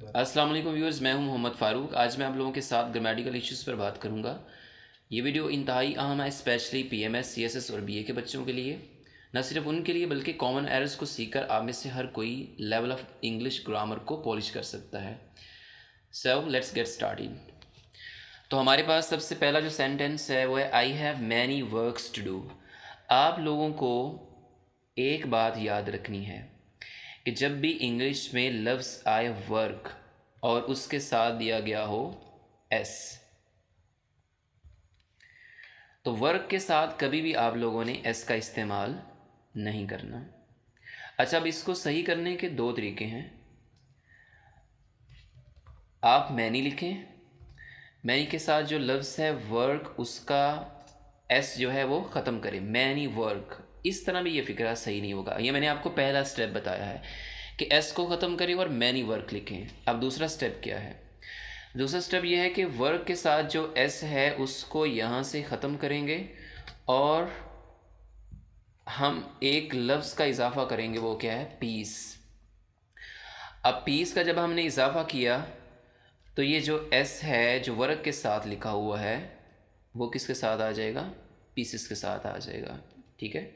अस्सलाम वालेकुम व्यूअर्स, मैं हूं मोहम्मद फ़ारूक। आज मैं आप लोगों के साथ ग्रामेटिकल इश्यूज़ पर बात करूंगा। ये वीडियो इंतहाई अहम है, स्पेशली पीएमएस, सीएसएस और बीए के बच्चों के लिए। न सिर्फ उनके लिए बल्कि कॉमन एरर्स को सीखकर आप में से हर कोई लेवल ऑफ इंग्लिश ग्रामर को पॉलिश कर सकता है। So let's get started. तो हमारे पास सबसे पहला जो सेंटेंस है वो है I have many works to do. आप लोगों को एक बात याद रखनी है कि जब भी इंग्लिश में लफ्ज़ आए वर्क और उसके साथ दिया गया हो एस, तो वर्क के साथ कभी भी आप लोगों ने एस का इस्तेमाल नहीं करना। अच्छा, अब इसको सही करने के दो तरीके हैं। आप मैनी लिखें, मैनी के साथ जो लफ्ज़ है वर्क उसका एस जो है वो ख़त्म करें, मैनी वर्क। इस तरह भी ये फिक्रा सही नहीं होगा। ये मैंने आपको पहला स्टेप बताया है कि एस को ख़त्म करें और मैनी वर्क लिखें। अब दूसरा स्टेप क्या है? दूसरा स्टेप ये है कि वर्क के साथ जो एस है उसको यहाँ से ख़त्म करेंगे और हम एक लफ्ज़ का इजाफा करेंगे, वो क्या है? पीस। अब पीस का जब हमने इजाफा किया तो ये जो एस है जो वर्क के साथ लिखा हुआ है वो किसके साथ आ जाएगा? पीसेस के साथ आ जाएगा। ठीक है,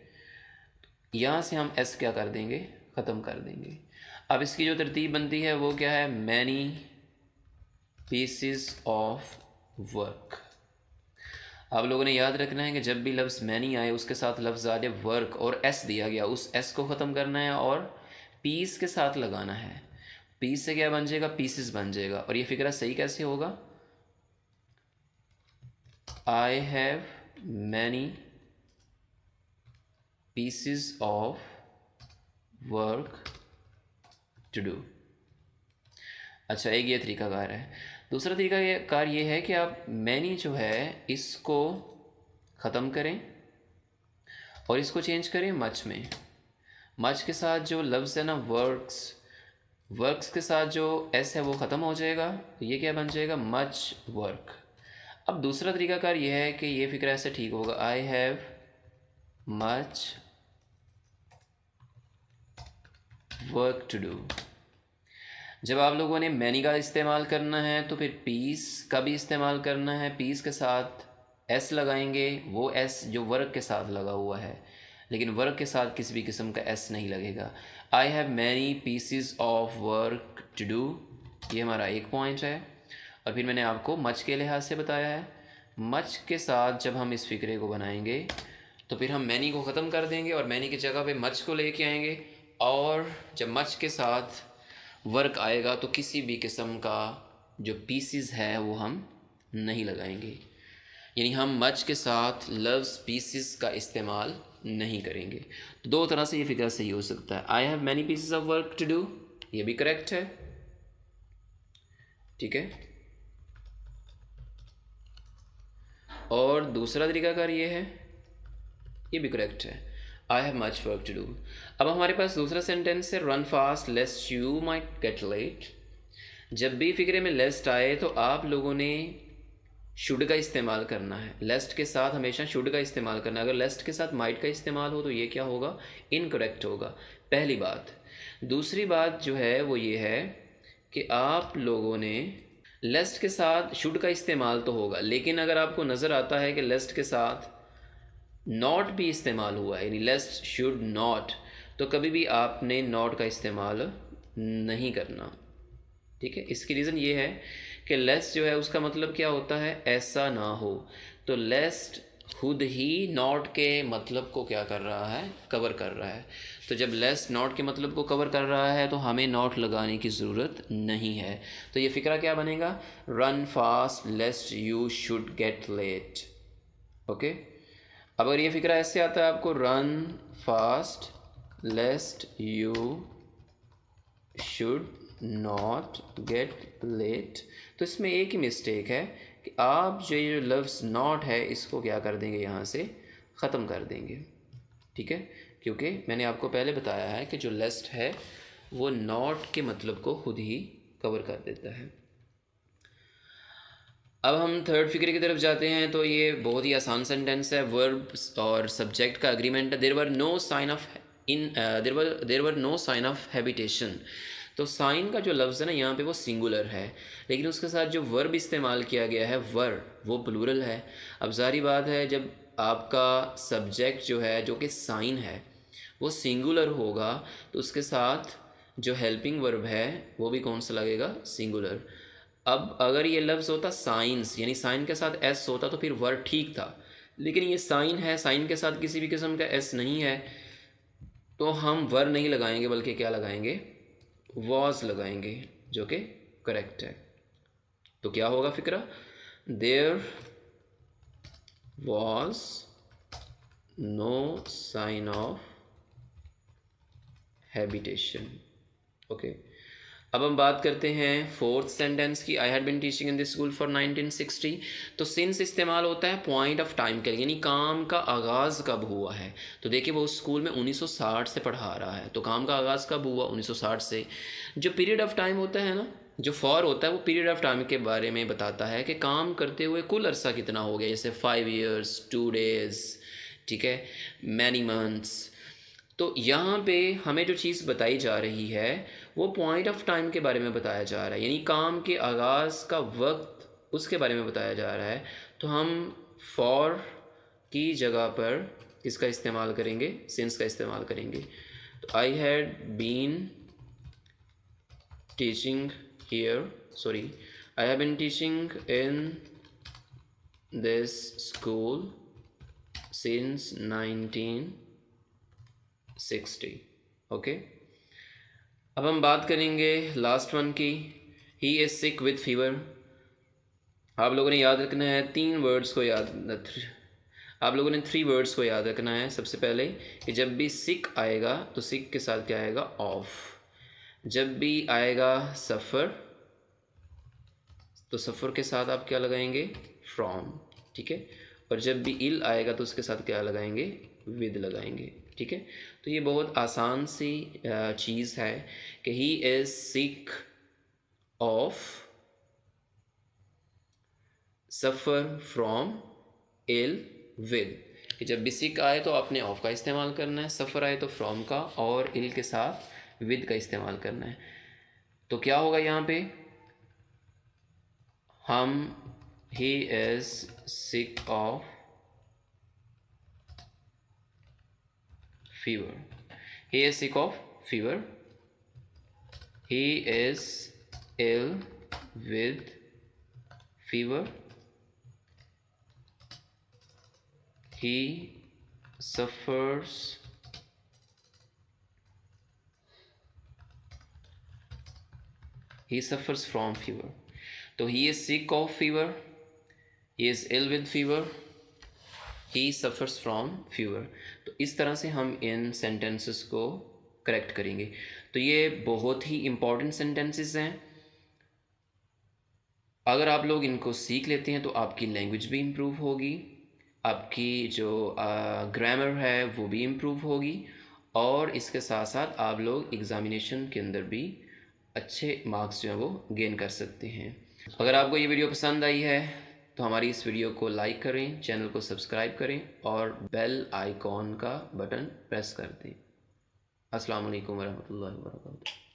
यहाँ से हम एस क्या कर देंगे? ख़त्म कर देंगे। अब इसकी जो तरतीब बनती है वो क्या है? Many pieces of work. आप लोगों ने याद रखना है कि जब भी लफ्ज़ मैनी आए उसके साथ लफ्ज़ आ जाए वर्क और एस दिया गया, उस एस को ख़त्म करना है और पीस के साथ लगाना है। पीस से क्या बन जाएगा? पीसेस बन जाएगा। और ये फिक्रा सही कैसे होगा? I have many pieces of work to do. अच्छा, एक ये तरीकाकार है। दूसरा तरीकाकार ये है कि आप मैनी जो है इसको ख़त्म करें और इसको चेंज करें मच में। मच के साथ जो लफ्ज़ है ना वर्क्स, वर्क्स के साथ जो एस है वो ख़त्म हो जाएगा, तो ये क्या बन जाएगा? Much work. अब दूसरा तरीकाकार ये है कि ये फिक्र ऐसे ठीक होगा, I have much work to do. जब आप लोगों ने मैनी का इस्तेमाल करना है तो फिर पीस का भी इस्तेमाल करना है। पीस के साथ एस लगाएंगे, वो एस जो वर्क के साथ लगा हुआ है, लेकिन वर्क के साथ किसी भी किस्म का एस नहीं लगेगा। I have many pieces of work to do, ये हमारा एक पॉइंट है। और फिर मैंने आपको मच के लिहाज से बताया है, मच के साथ जब हम इस फिक्रे को बनाएंगे तो फिर हम मैनी को ख़त्म कर देंगे और मैनी की जगह पे मच को लेके आएंगे। और जब मच के साथ वर्क आएगा तो किसी भी किस्म का जो पीसीज है वो हम नहीं लगाएंगे, यानी हम मच के साथ लफ्ज़ पीसीज का इस्तेमाल नहीं करेंगे। तो दो तरह से ये फिक्र सही हो सकता है। I have many pieces of work to do, ये भी करेक्ट है। ठीक है, और दूसरा तरीकाकार ये है, ये भी करेक्ट है, I have much work to do. अब हमारे पास दूसरा सेंटेंस है run fast lest you might get late. जब भी फिक्रे में लेस्ट आए तो आप लोगों ने शुड का इस्तेमाल करना है। लेस्ट के साथ हमेशा शुड का इस्तेमाल करना है। अगर लेस्ट के साथ माइट का इस्तेमाल हो तो ये क्या होगा? इनकरेक्ट होगा, पहली बात। दूसरी बात जो है वो ये है कि आप लोगों ने लेस्ट के साथ शुड का इस्तेमाल तो होगा, लेकिन अगर आपको नज़र आता है कि लेस्ट के साथ नॉट भी इस्तेमाल हुआ है, यानी लेस्ट शुड नॉट, तो कभी भी आपने नॉट का इस्तेमाल नहीं करना। ठीक है, इसकी रीज़न ये है कि लेस्ट जो है उसका मतलब क्या होता है? ऐसा ना हो। तो लेस्ट खुद ही नॉट के मतलब को क्या कर रहा है? कवर कर रहा है। तो जब लेस्ट नॉट के मतलब को कवर कर रहा है तो हमें नॉट लगाने की ज़रूरत नहीं है। तो ये फिक्रा क्या बनेगा? Run fast lest you should get late. Okay, अब अगर ये फिक्रा ऐसे आता है आपको, run fast lest you should not get late, तो इसमें एक ही मिस्टेक है कि आप जो ये लफ्ज़ नॉट है इसको क्या कर देंगे? यहाँ से ख़त्म कर देंगे। ठीक है, क्योंकि मैंने आपको पहले बताया है कि जो लेस्ट है वो नॉट के मतलब को खुद ही कवर कर देता है। अब हम थर्ड फिक्रे की तरफ जाते हैं। तो ये बहुत ही आसान सेंटेंस है, वर्ब और सब्जेक्ट का अग्रीमेंट है। There were no sign of habitation. तो साइन का जो लफ्ज़ है ना यहाँ पे वो सिंगुलर है, लेकिन उसके साथ जो वर्ब इस्तेमाल किया गया है वर, वो प्लूरल है। अब जारी बात है जब आपका सब्जेक्ट जो है जो कि साइन है वो सिंगुलर होगा तो उसके साथ जो हेल्पिंग वर्ब है वो भी कौन सा लगेगा, सिंगुलर। अब अगर ये लफ्ज़ होता साइंस, यानी साइन के साथ एस होता तो फिर वर्ड ठीक था, लेकिन ये साइन है, साइन के साथ किसी भी किस्म का एस नहीं है, तो हम वर नहीं लगाएंगे बल्कि क्या लगाएंगे, वॉज लगाएंगे, जो कि करेक्ट है। तो क्या होगा फिक्रा, there was no sign of habitation. Okay, अब हम बात करते हैं फोर्थ सेंटेंस की। I had been teaching in this school for 1960। तो सिंस इस्तेमाल होता है पॉइंट ऑफ टाइम के लिए, यानी काम का आगाज़ कब हुआ है। तो देखिए वो स्कूल में 1960 से पढ़ा रहा है, तो काम का आगाज़ कब हुआ, 1960 से। जो पीरियड ऑफ टाइम होता है ना, जो फॉर होता है वो पीरियड ऑफ टाइम के बारे में बताता है कि काम करते हुए कुल अरसा कितना हो गया, जैसे 5 years 2 days, ठीक है, मैनी मंथ्स। तो यहाँ पे हमें जो चीज़ बताई जा रही है वो पॉइंट ऑफ टाइम के बारे में बताया जा रहा है, यानी काम के आगाज़ का वक्त उसके बारे में बताया जा रहा है। तो हम फॉर की जगह पर किसका इस्तेमाल करेंगे, सिंस का इस्तेमाल करेंगे। तो I had been teaching here, sorry, I have been teaching in this school since 1960। Okay, अब हम बात करेंगे लास्ट वन की, he is sick with fever. आप लोगों ने याद रखना है आप लोगों ने 3 वर्ड्स को याद रखना है। सबसे पहले कि जब भी सिक आएगा तो सिक के साथ क्या आएगा, ऑफ। जब भी आएगा सफ़र तो सफ़र के साथ आप क्या लगाएंगे, फ्रॉम, ठीक है। और जब भी इल आएगा तो उसके साथ क्या लगाएंगे, विद लगाएंगे, ठीक है। तो ये बहुत आसान सी चीज़ है कि he is sick of, suffer, from, ill, with. कि जब भी सिक आए तो आपने ऑफ का इस्तेमाल करना है, सफ़र आए तो फ्रॉम का, और इल के साथ विद का इस्तेमाल करना है। तो क्या होगा यहाँ पे, हम ही is sick of fever, he is sick of fever, he is ill with fever, he suffers from fever। तो he is sick of fever, he is ill with fever, he suffers from fever। तो इस तरह से हम इन sentences को correct करेंगे। तो ये बहुत ही इम्पॉर्टेंट सेंटेंसेस हैं, अगर आप लोग इनको सीख लेते हैं तो आपकी लैंग्वेज भी इम्प्रूव होगी, आपकी जो ग्रामर है वो भी इम्प्रूव होगी, और इसके साथ साथ आप लोग एग्ज़ामिनेशन के अंदर भी अच्छे मार्क्स जो हैं वो गेन कर सकते हैं। अगर आपको ये वीडियो पसंद आई है तो हमारी इस वीडियो को लाइक करें, चैनल को सब्सक्राइब करें और बेल आइकॉन का बटन प्रेस कर दें। अस्सलाम वालेकुम वरहमतुल्लाहि वबरकातुहू।